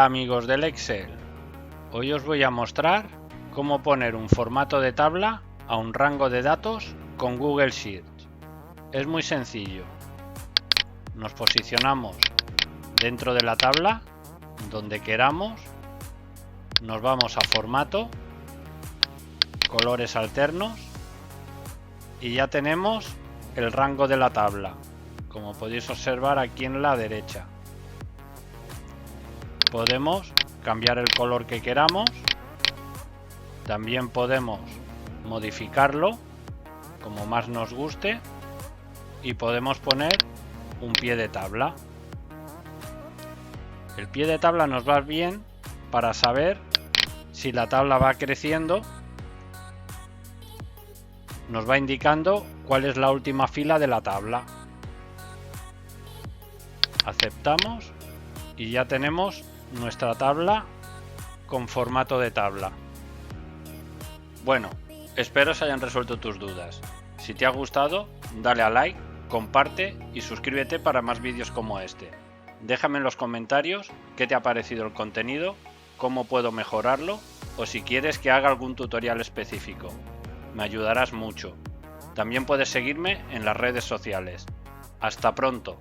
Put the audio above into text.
Hola amigos del Excel, hoy os voy a mostrar cómo poner un formato de tabla a un rango de datos con Google Sheets. Es muy sencillo. Nos posicionamos dentro de la tabla, donde queramos, nos vamos a formato, colores alternos y ya tenemos el rango de la tabla, como podéis observar aquí en la derecha. Podemos cambiar el color que queramos, también podemos modificarlo como más nos guste y podemos poner un pie de tabla. El pie de tabla nos va bien para saber si la tabla va creciendo, nos va indicando cuál es la última fila de la tabla. Aceptamos y ya tenemos nuestra tabla con formato de tabla. Bueno, espero se hayan resuelto tus dudas. Si te ha gustado, dale a like, comparte y suscríbete para más vídeos como este. Déjame en los comentarios qué te ha parecido el contenido, cómo puedo mejorarlo o si quieres que haga algún tutorial específico. Me ayudarás mucho. También puedes seguirme en las redes sociales. Hasta pronto.